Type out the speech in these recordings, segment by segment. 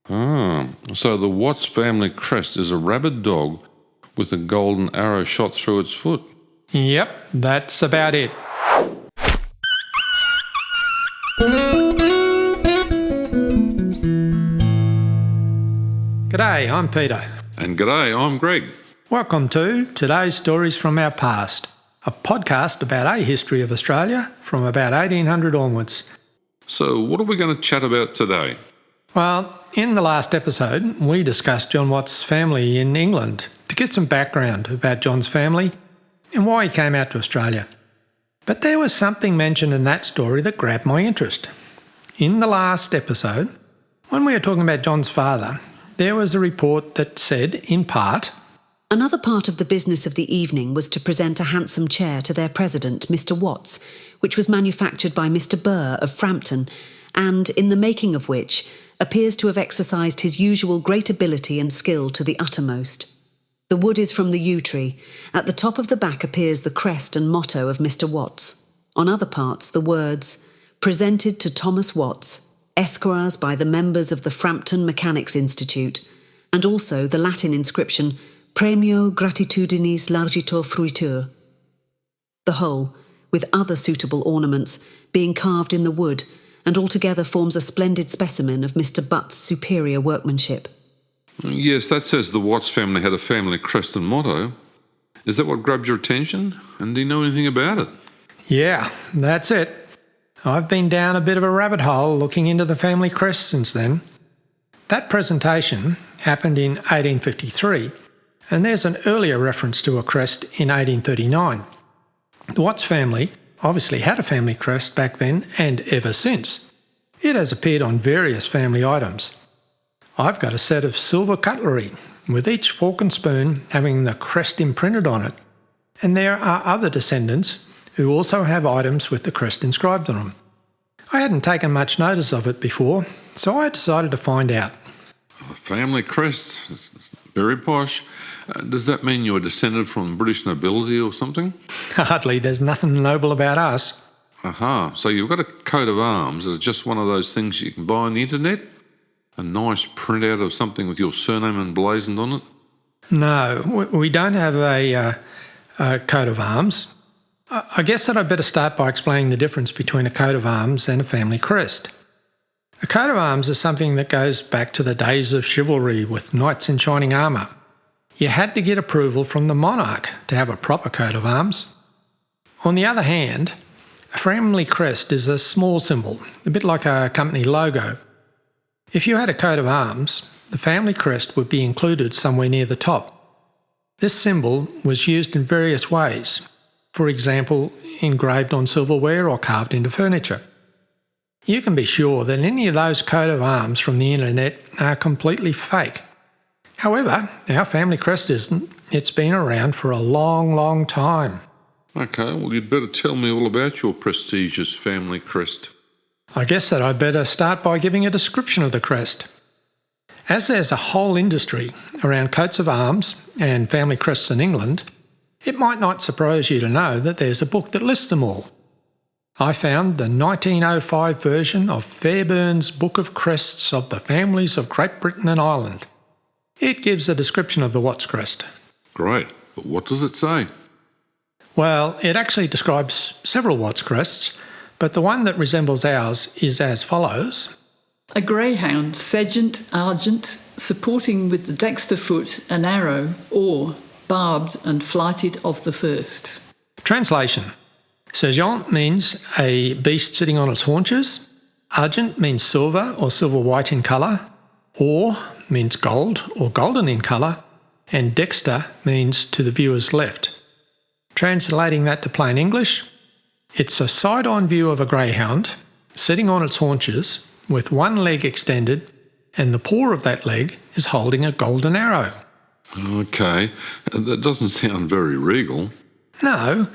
So the Watts family crest is a rabid dog with a golden arrow shot through its foot. Yep, that's about it. G'day, I'm Peter. And g'day, I'm Greg. Welcome to Today's Stories from Our Past, a podcast about a history of Australia from about 1800 onwards. So what are we going to chat about today? Well, in the last episode, we discussed John Watts' family in England to get some background about John's family and why he came out to Australia. But there was something mentioned in that story that grabbed my interest. In the last episode, when we were talking about John's father, there was a report that said, in part, another part of the business of the evening was to present a handsome chair to their president, Mr. Watts, which was manufactured by Mr. Burr of Frampton, and, in the making of which, appears to have exercised his usual great ability and skill to the uttermost. The wood is from the yew tree. At the top of the back appears the crest and motto of Mr. Watts. On other parts, the words, presented to Thomas Watts, Esquires by the members of the Frampton Mechanics Institute, and also the Latin inscription, Premio Gratitudinis Largitor Fruitur. The whole, with other suitable ornaments, being carved in the wood, and altogether forms a splendid specimen of Mr. Butt's superior workmanship. Yes, that says the Watts family had a family crest and motto. Is that what grabbed your attention? And do you know anything about it? yeah, that's it. I've been down a bit of a rabbit hole looking into the family crest since then. That presentation happened in 1853, and there's an earlier reference to a crest in 1839. The Watts family obviously had a family crest back then and ever since. It has appeared on various family items. I've got a set of silver cutlery, with each fork and spoon having the crest imprinted on it, and there are other descendants who also have items with the crest inscribed on them. I hadn't taken much notice of it before, so I decided to find out. A family crest? Very posh. Does that mean you're descended from British nobility or something? Hardly, there's nothing noble about us. Aha, so you've got a coat of arms that is just one of those things you can buy on the internet? A nice printout of something with your surname emblazoned on it? No, we don't have a coat of arms. I guess that I'd better start by explaining the difference between a coat of arms and a family crest. A coat of arms is something that goes back to the days of chivalry with knights in shining armour. You had to get approval from the monarch to have a proper coat of arms. On the other hand, a family crest is a small symbol, a bit like a company logo. If you had a coat of arms, the family crest would be included somewhere near the top. This symbol was used in various ways, for example, engraved on silverware or carved into furniture. You can be sure that any of those coat of arms from the internet are completely fake. However, our family crest isn't. It's been around for a long, long time. Okay, well you'd better tell me all about your prestigious family crest. I guess that I'd better start by giving a description of the crest. As there's a whole industry around coats of arms and family crests in England, it might not surprise you to know that there's a book that lists them all. I found the 1905 version of Fairbairn's Book of Crests of the Families of Great Britain and Ireland. It gives a description of the Watts crest. Great, but what does it say? Well, it actually describes several Watts crests, but the one that resembles ours is as follows. A greyhound, sedgent, argent, supporting with the dexter foot an arrow, or barbed and flighted of the first. Translation. Sergent means a beast sitting on its haunches. Argent means silver or silver white in colour. Or means gold or golden in colour. And dexter means to the viewer's left. Translating that to plain English, it's a side-on view of a greyhound sitting on its haunches with one leg extended, and the paw of that leg is holding a golden arrow. Okay, that doesn't sound very regal. No,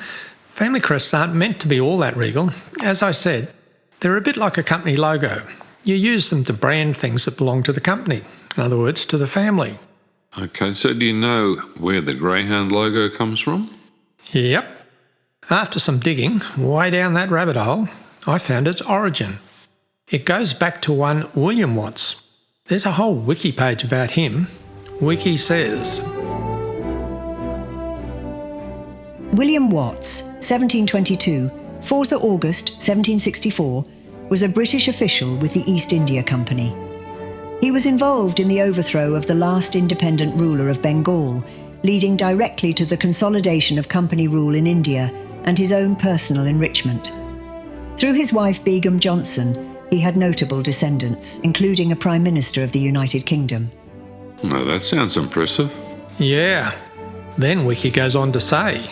family crests aren't meant to be all that regal. As I said, they're a bit like a company logo. You use them to brand things that belong to the company, in other words, to the family. Okay, so do you know where the greyhound logo comes from? Yep. After some digging, way down that rabbit hole, I found its origin. It goes back to one William Watts. There's a whole wiki page about him. Wiki says, William Watts, 1722, 4th of August 1764, was a British official with the East India Company. He was involved in the overthrow of the last independent ruler of Bengal, leading directly to the consolidation of company rule in India and his own personal enrichment. Through his wife Begum Johnson, he had notable descendants, including a Prime Minister of the United Kingdom. Now that sounds impressive. yeah. Then Wiki goes on to say,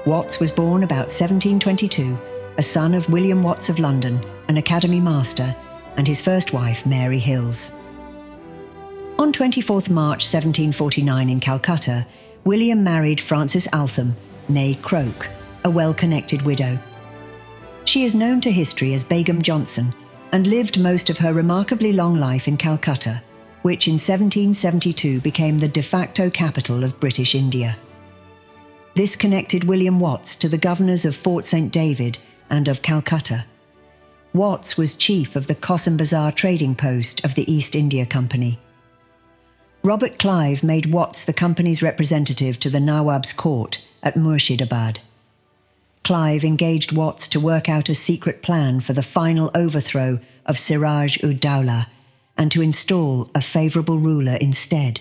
Watts was born about 1722, a son of William Watts of London, an Academy Master, and his first wife, Mary Hills. On 24th March 1749 in Calcutta, William married Frances Altham, née Croke, a well-connected widow. She is known to history as Begum Johnson and lived most of her remarkably long life in Calcutta, which in 1772 became the de facto capital of British India. This connected William Watts to the governors of Fort St. David and of Calcutta. Watts was chief of the Kossam Bazar trading post of the East India Company. Robert Clive made Watts the company's representative to the Nawab's court at Murshidabad. Clive engaged Watts to work out a secret plan for the final overthrow of Siraj-ud-Dowlah and to install a favourable ruler instead.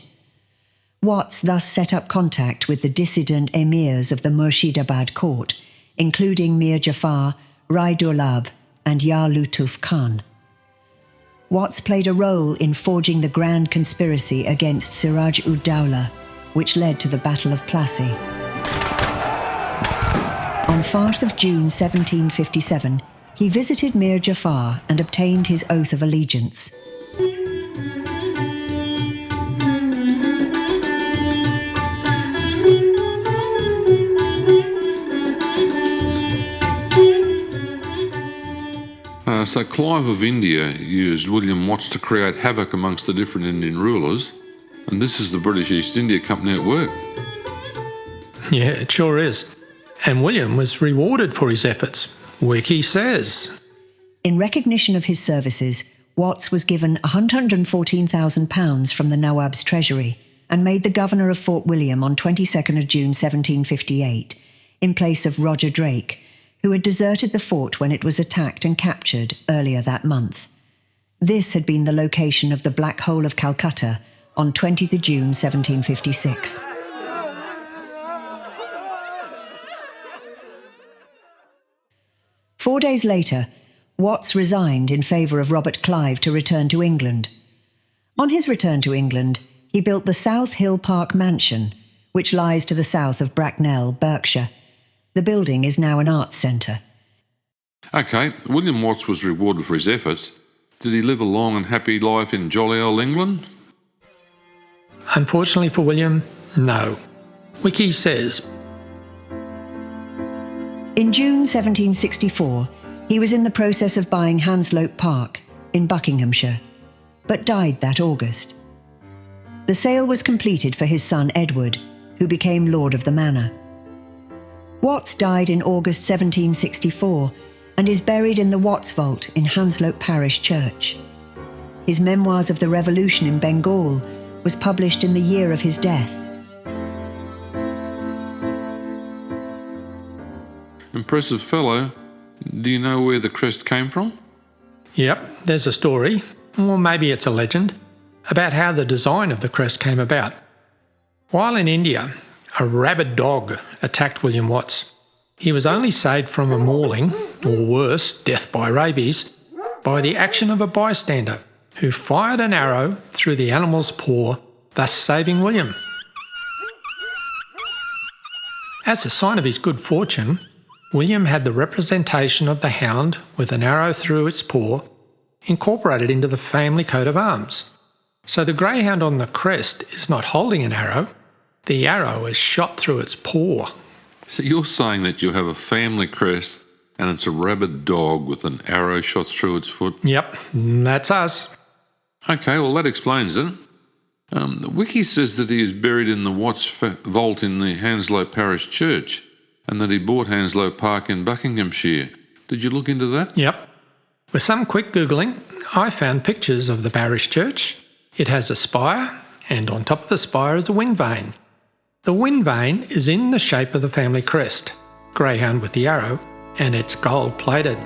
Watts thus set up contact with the dissident emirs of the Murshidabad court, including Mir Jafar, Rai Durlab and Yar Lutuf Khan. Watts played a role in forging the grand conspiracy against Siraj-ud-Dowlah, which led to the Battle of Plassey. On 4th of June 1757, he visited Mir Jafar and obtained his oath of allegiance. So Clive of India used William Watts to create havoc amongst the different Indian rulers, and this is the British East India Company at work. yeah, it sure is. And William was rewarded for his efforts. Wiki says, In recognition of his services, Watts was given £114,000 from the Nawab's treasury and made the governor of Fort William on 22nd of June 1758, in place of Roger Drake, who had deserted the fort when it was attacked and captured earlier that month. This had been the location of the Black Hole of Calcutta on 20th of June 1756. Four days later, Watts resigned in favour of Robert Clive to return to England. On his return to England, he built the South Hill Park Mansion, which lies to the south of Bracknell, Berkshire. The building is now an arts centre. Okay, William Watts was rewarded for his efforts. Did he live a long and happy life in jolly old England? unfortunately for William, no. Wiki says, In June 1764, he was in the process of buying Hanslope Park in Buckinghamshire, but died that August. The sale was completed for his son Edward, who became Lord of the Manor. Watts died in August 1764 and is buried in the Watts Vault in Hanslope Parish Church. His Memoirs of the Revolution in Bengal was published in the year of his death. Impressive fellow. Do you know where the crest came from? yep, there's a story, or maybe it's a legend, about how the design of the crest came about. While in India, a rabid dog attacked William Watts. He was only saved from a mauling, or worse, death by rabies, by the action of a bystander who fired an arrow through the animal's paw, thus saving William. As a sign of his good fortune, William had the representation of the hound with an arrow through its paw incorporated into the family coat of arms. So the greyhound on the crest is not holding an arrow, the arrow is shot through its paw. So you're saying that you have a family crest and it's a rabid dog with an arrow shot through its foot? Yep, that's us. Okay, well that explains it. The wiki says that he is buried in the Watts vault in the Hanslope Parish Church and that he bought Hanslope Park in Buckinghamshire. Did you look into that? Yep. With some quick Googling, I found pictures of the parish church. It has a spire, and on top of the spire is a wind vane. The wind vane is in the shape of the family crest, greyhound with the arrow, and it's gold-plated.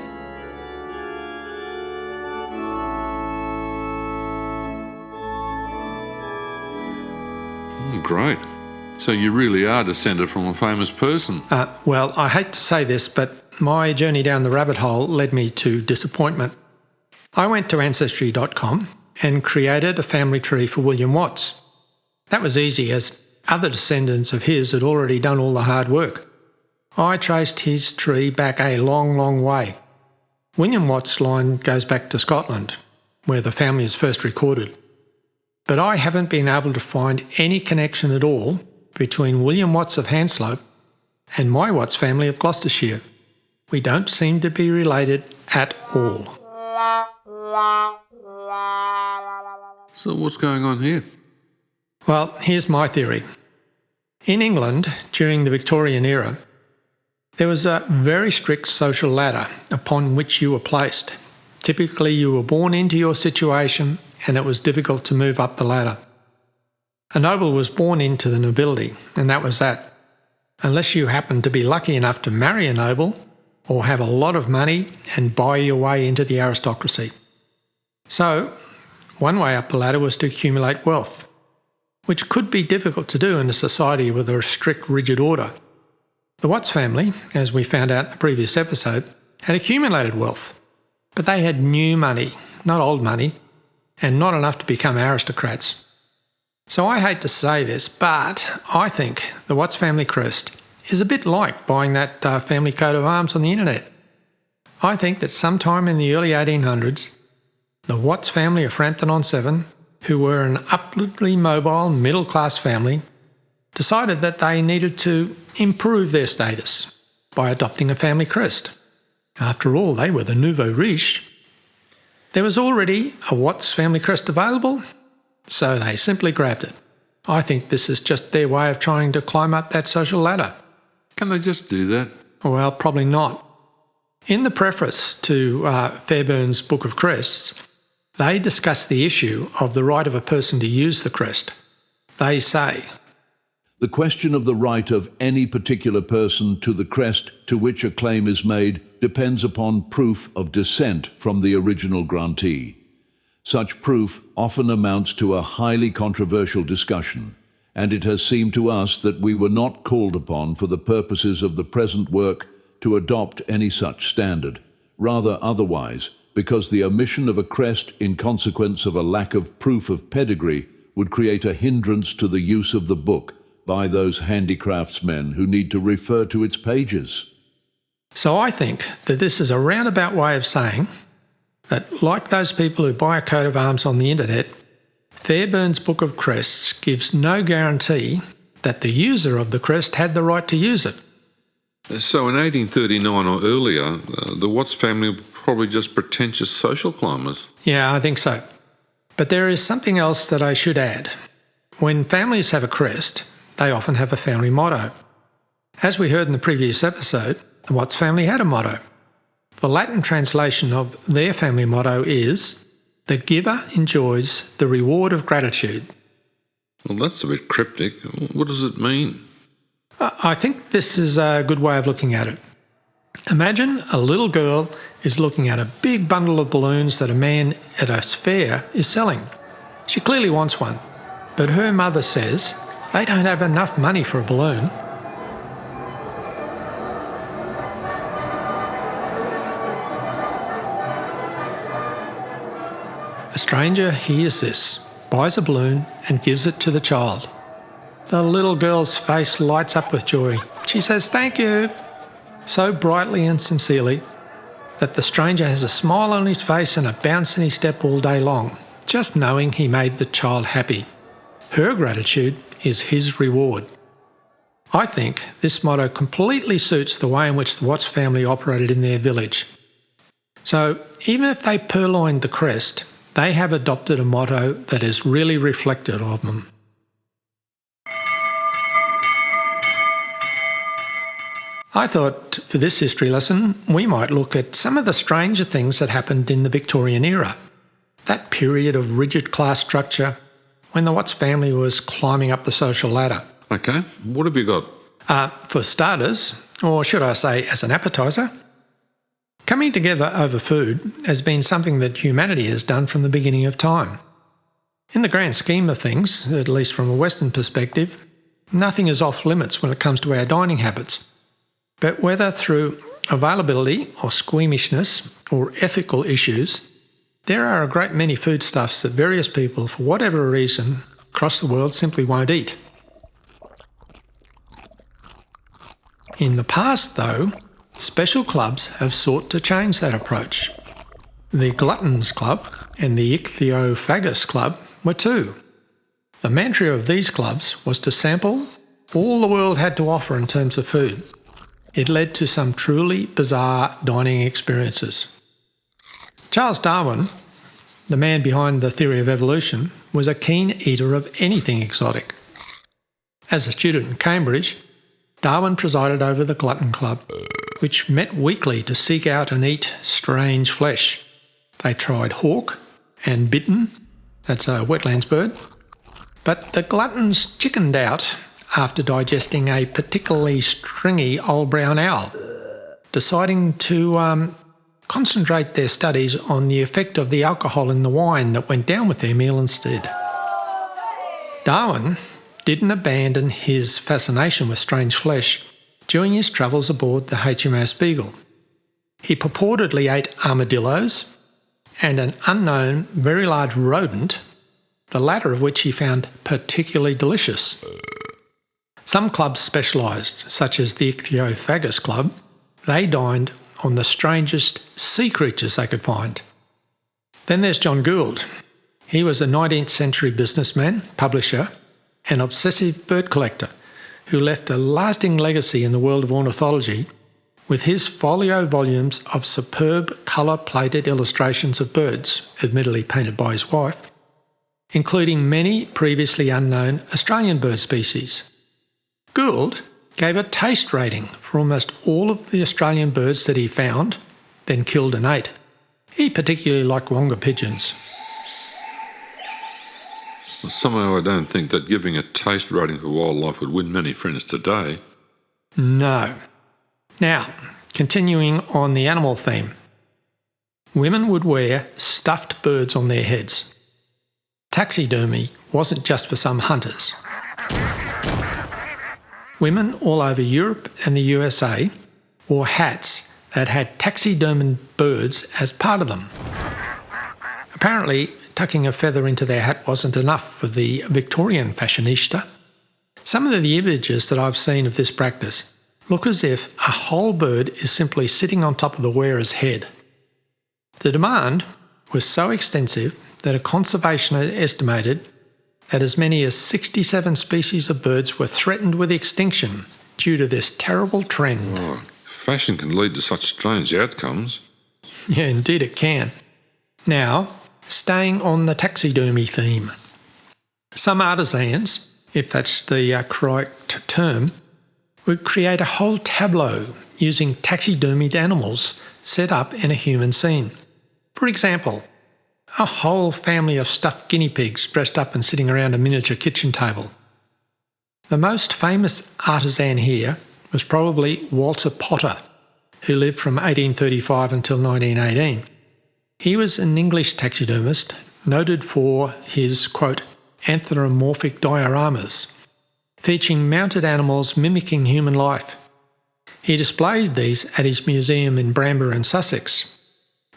Great. So you really are descended from a famous person. Well, I hate to say this, but my journey down the rabbit hole led me to disappointment. I went to Ancestry.com and created a family tree for William Watts. That was easy, as other descendants of his had already done all the hard work. I traced his tree back a long, long way. William Watts' line goes back to Scotland, where the family is first recorded. But I haven't been able to find any connection at all between William Watts of Hanslope and my Watts family of Gloucestershire. We don't seem to be related at all. So what's going on here? Well, here's my theory. In England, during the Victorian era, there was a very strict social ladder upon which you were placed. Typically, you were born into your situation and it was difficult to move up the ladder. A noble was born into the nobility, and that was that. Unless you happened to be lucky enough to marry a noble or have a lot of money and buy your way into the aristocracy. So, one way up the ladder was to accumulate wealth, which could be difficult to do in a society with a strict, rigid order. The Watts family, as we found out in the previous episode, had accumulated wealth, but they had new money, not old money, and not enough to become aristocrats. So I hate to say this, but I think the Watts family crest is a bit like buying that family coat of arms on the internet. I think that sometime in the early 1800s, the Watts family of Frampton-on-Severn, who were an upwardly mobile middle-class family, decided that they needed to improve their status by adopting a family crest. After all, they were the nouveau riche. There was already a Watts family crest available, so they simply grabbed it. I think this is just their way of trying to climb up that social ladder. Can they just do that? Well, probably not. In the preface to Fairbairn's Book of Crests, they discuss the issue of the right of a person to use the crest. They say, "The question of the right of any particular person to the crest to which a claim is made depends upon proof of descent from the original grantee. Such proof often amounts to a highly controversial discussion, and it has seemed to us that we were not called upon for the purposes of the present work to adopt any such standard, rather otherwise, because the omission of a crest in consequence of a lack of proof of pedigree would create a hindrance to the use of the book by those handicraftsmen who need to refer to its pages." So I think that this is a roundabout way of saying that, like those people who buy a coat of arms on the internet, Fairbairn's Book of Crests gives no guarantee that the user of the crest had the right to use it. So in 1839 or earlier, the Watts family were probably just pretentious social climbers. Yeah, I think so. But there is something else that I should add. When families have a crest, they often have a family motto. As we heard in the previous episode, the Watts family had a motto. The Latin translation of their family motto is, "The giver enjoys the reward of gratitude." Well, that's a bit cryptic. What does it mean? I think this is a good way of looking at it. Imagine a little girl is looking at a big bundle of balloons that a man at a fair is selling. She clearly wants one, but her mother says they don't have enough money for a balloon. A stranger hears this, buys a balloon and gives it to the child. The little girl's face lights up with joy. She says, "Thank you," so brightly and sincerely that the stranger has a smile on his face and a bounce in his step all day long, just knowing he made the child happy. Her gratitude is his reward. I think this motto completely suits the way in which the Watts family operated in their village. So even if they purloined the crest, they have adopted a motto that is really reflective of them. I thought for this history lesson we might look at some of the stranger things that happened in the Victorian era. that period of rigid class structure when the Watts family was climbing up the social ladder. Okay, what have you got? For starters, or should I say as an appetiser, coming together over food has been something that humanity has done from the beginning of time. In the grand scheme of things, at least from a Western perspective, nothing is off limits when it comes to our dining habits. But whether through availability or squeamishness or ethical issues, there are a great many foodstuffs that various people, for whatever reason, across the world simply won't eat. In the past, though, special clubs have sought to change that approach. The Gluttons Club and the Ichthyophagous Club were two. The mantra of these clubs was to sample all the world had to offer in terms of food. It led to some truly bizarre dining experiences. Charles Darwin, the man behind the theory of evolution, was a keen eater of anything exotic. As a student in Cambridge, Darwin presided over the Glutton Club, which met weekly to seek out and eat strange flesh. They tried hawk and bittern, that's a wetlands bird, but the gluttons chickened out after digesting a particularly stringy old brown owl, deciding to concentrate their studies on the effect of the alcohol in the wine that went down with their meal instead. Darwin didn't abandon his fascination with strange flesh during his travels aboard the HMS Beagle. He purportedly ate armadillos and an unknown, very large rodent, the latter of which he found particularly delicious. Some clubs specialised, such as the Ichthyophagous Club. They dined on the strangest sea creatures they could find. Then there's John Gould. He was a 19th century businessman, publisher, and obsessive bird collector who left a lasting legacy in the world of ornithology with his folio volumes of superb colour-plated illustrations of birds, admittedly painted by his wife, including many previously unknown Australian bird species. Gould gave a taste rating for almost all of the Australian birds that he found, then killed and ate. He particularly liked wonga pigeons. Well, somehow I don't think that giving a taste rating for wildlife would win many friends today. No. Now, continuing on the animal theme, women would wear stuffed birds on their heads. Taxidermy wasn't just for some hunters. Women all over Europe and the USA wore hats that had taxidermed birds as part of them. Apparently, tucking a feather into their hat wasn't enough for the Victorian fashionista. Some of the images that I've seen of this practice look as if a whole bird is simply sitting on top of the wearer's head. The demand was so extensive that a conservationist estimated that as many as 67 species of birds were threatened with extinction due to this terrible trend. Oh, fashion can lead to such strange outcomes. Yeah, indeed it can. Now, staying on the taxidermy theme. Some artisans, if that's the correct term, would create a whole tableau using taxidermied animals set up in a human scene. For example, a whole family of stuffed guinea pigs dressed up and sitting around a miniature kitchen table. The most famous artisan here was probably Walter Potter, who lived from 1835 until 1918. He was an English taxidermist noted for his, quote, anthropomorphic dioramas, featuring mounted animals mimicking human life. He displayed these at his museum in Bramber in Sussex.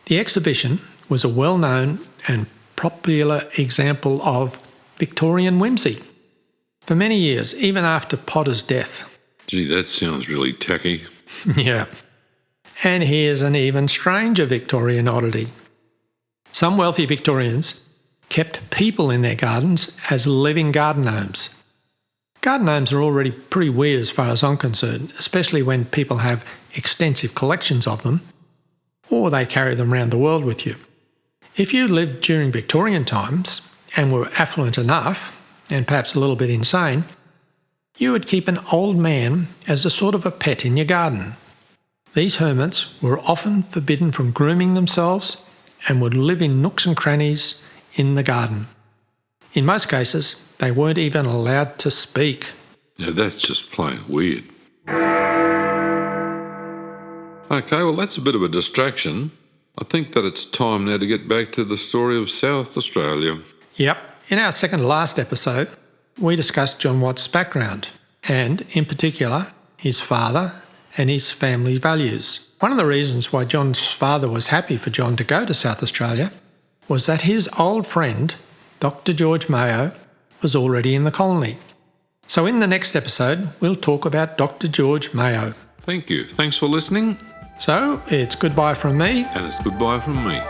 The exhibition was a well-known and popular example of Victorian whimsy for many years, even after Potter's death. Gee, that sounds really tacky. Yeah. And here's an even stranger Victorian oddity. Some wealthy Victorians kept people in their gardens as living garden gnomes. Garden gnomes are already pretty weird as far as I'm concerned, especially when people have extensive collections of them, or they carry them around the world with you. If you lived during Victorian times and were affluent enough, and perhaps a little bit insane, you would keep an old man as a sort of a pet in your garden. These hermits were often forbidden from grooming themselves and would live in nooks and crannies in the garden. In most cases, they weren't even allowed to speak. Now that's just plain weird. Okay, well that's a bit of a distraction. I think that it's time now to get back to the story of South Australia. Yep. In our second to last episode, we discussed John Watts' background and, in particular, his father and his family values. One of the reasons why John's father was happy for John to go to South Australia was that his old friend, Dr. George Mayo, was already in the colony. So in the next episode, we'll talk about Dr. George Mayo. Thank you. Thanks for listening. So it's goodbye from me. And it's goodbye from me.